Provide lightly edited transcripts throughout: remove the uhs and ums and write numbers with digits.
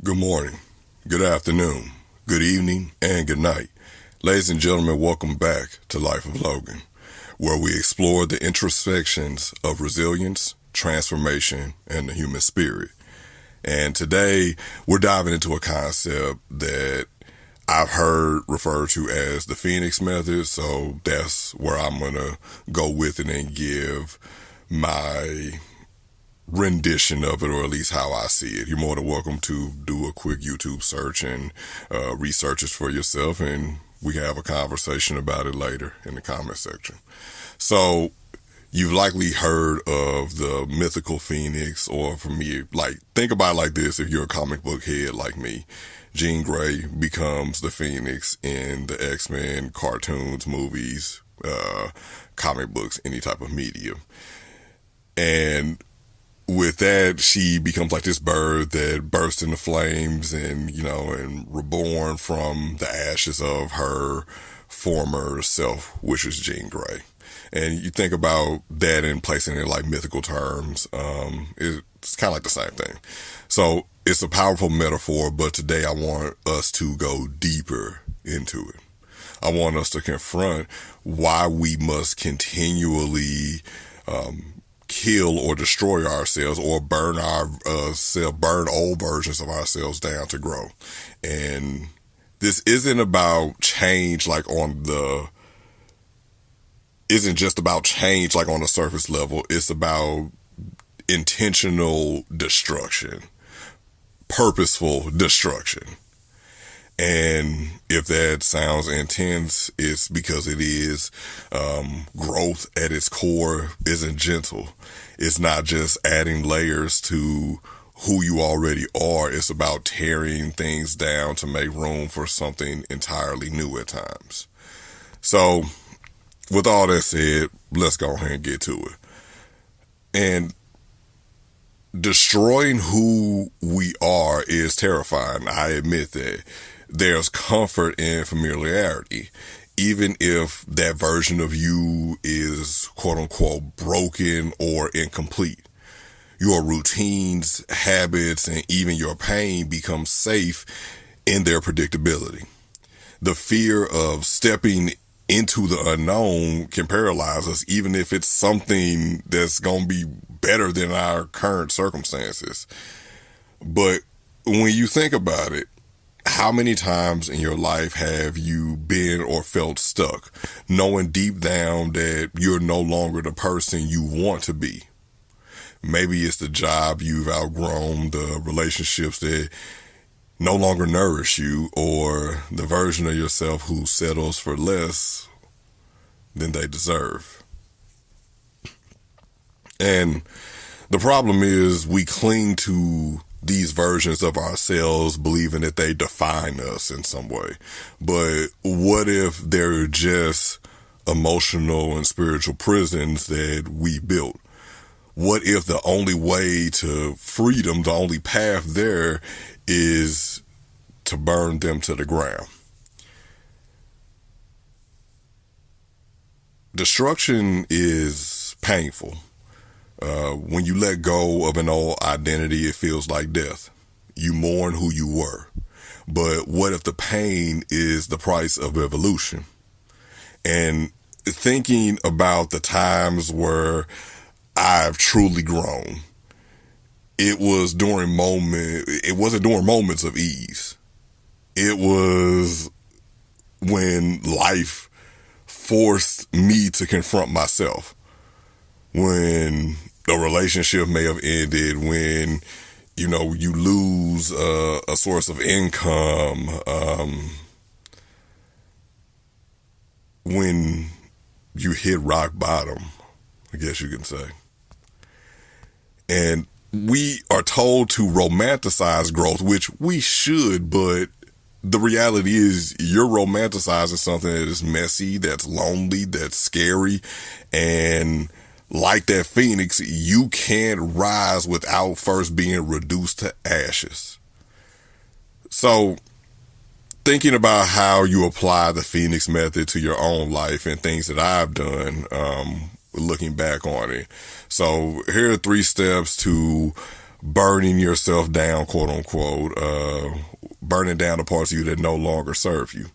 Good morning, good afternoon, good evening, and good night. Ladies and gentlemen, welcome back to Life of Logan, where we explore the introspections of resilience, transformation, and the human spirit. And today, we're diving into a concept that I've heard referred to as the Phoenix Method, so that's where I'm going to go with it and give my rendition of it, or at least how I see it. You're more than welcome to do a quick YouTube search and research it for yourself, and we have a conversation about it later in the comment section. So you've likely heard of the mythical phoenix, or for me, like, think about it like this: if you're a comic book head like me, Jean Grey becomes the Phoenix in the X-Men cartoons, movies, comic books, any type of media. And with that, she becomes like this bird that bursts into flames and reborn from the ashes of her former self, which is Jean Grey. And you think about that and placing it in like mythical terms, it's kind of like the same thing. So it's a powerful metaphor, but today I want us to go deeper into it. I want us to confront why we must continually kill or destroy ourselves, or burn old versions of ourselves down to grow. And this isn't about change isn't just about change like on the surface level. It's about intentional destruction, purposeful destruction. And if that sounds intense, it's because it is. Growth at its core isn't gentle. It's not just adding layers to who you already are. It's about tearing things down to make room for something entirely new at times. So with all that said, let's go ahead and get to it. And destroying who we are is terrifying. I admit that. There's comfort in familiarity, even if that version of you is quote unquote broken or incomplete. Your routines, habits, and even your pain become safe in their predictability. The fear of stepping into the unknown can paralyze us, even if it's something that's going to be better than our current circumstances. But when you think about it, how many times in your life have you been or felt stuck, knowing deep down that you're no longer the person you want to be? Maybe it's the job you've outgrown, the relationships that no longer nourish you, or the version of yourself who settles for less than they deserve. And the problem is we cling to these versions of ourselves, believing that they define us in some way. But what if they're just emotional and spiritual prisons that we built? What if the only way to freedom, the only path there, is to burn them to the ground? Destruction is painful. When you let go of an old identity, it feels like death. You mourn who you were. But what if the pain is the price of evolution? And thinking about the times where I've truly grown, it wasn't during moments of ease. It was when life forced me to confront myself. When a relationship may have ended, when, you lose a source of income, when you hit rock bottom, I guess you can say. And we are told to romanticize growth, which we should, but the reality is you're romanticizing something that is messy, that's lonely, that's scary, and like that phoenix, you can't rise without first being reduced to ashes. So thinking about how you apply the Phoenix method to your own life and things that I've done, looking back on it. So here are 3 steps to burning yourself down, quote unquote, burning down the parts of you that no longer serve you.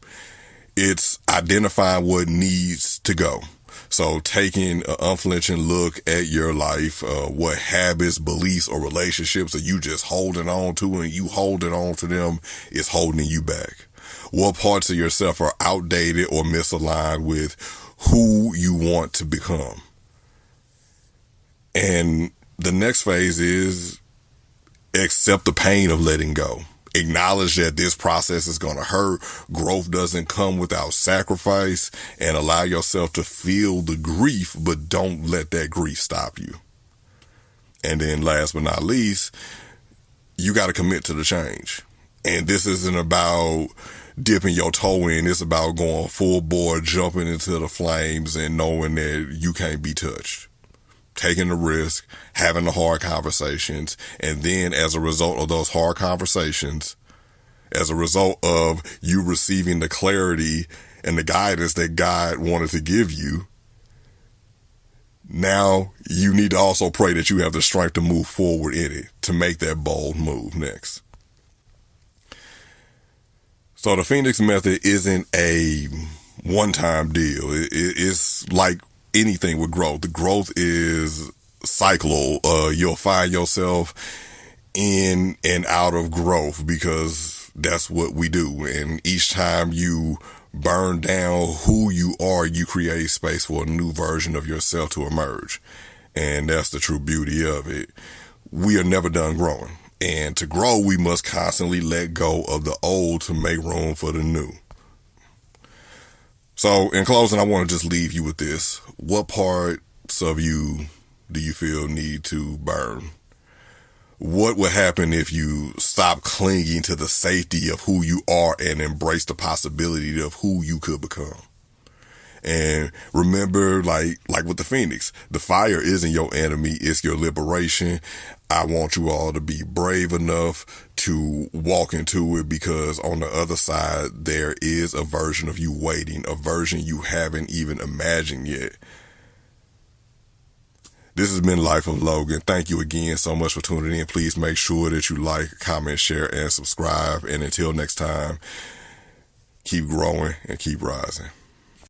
It's identifying what needs to go. So taking an unflinching look at your life, what habits, beliefs, or relationships are you just holding on to, and you holding on to them is holding you back. What parts of yourself are outdated or misaligned with who you want to become? And the next phase is accept the pain of letting go. Acknowledge that this process is going to hurt. Growth doesn't come without sacrifice, and allow yourself to feel the grief, but don't let that grief stop you. And then last but not least, you got to commit to the change. And this isn't about dipping your toe in. It's about going full bore, jumping into the flames and knowing that you can't be touched. Taking the risk, having the hard conversations, and then as a result of those hard conversations, as a result of you receiving the clarity and the guidance that God wanted to give you, now you need to also pray that you have the strength to move forward in it, to make that bold move next. So the Phoenix method isn't a one-time deal. It's like anything with growth. The growth is cyclical. You'll find yourself in and out of growth because that's what we do. And each time you burn down who you are, you create space for a new version of yourself to emerge. And that's the true beauty of it. We are never done growing. And to grow, we must constantly let go of the old to make room for the new. So in closing, I want to just leave you with this. What parts of you do you feel need to burn? What would happen if you stop clinging to the safety of who you are and embrace the possibility of who you could become? And remember, like with the Phoenix, the fire isn't your enemy, it's your liberation. I want you all to be brave enough to walk into it, because on the other side, there is a version of you waiting, a version you haven't even imagined yet. This has been Life of Logan. Thank you again so much for tuning in. Please make sure that you like, comment, share, and subscribe. And until next time, keep growing and keep rising.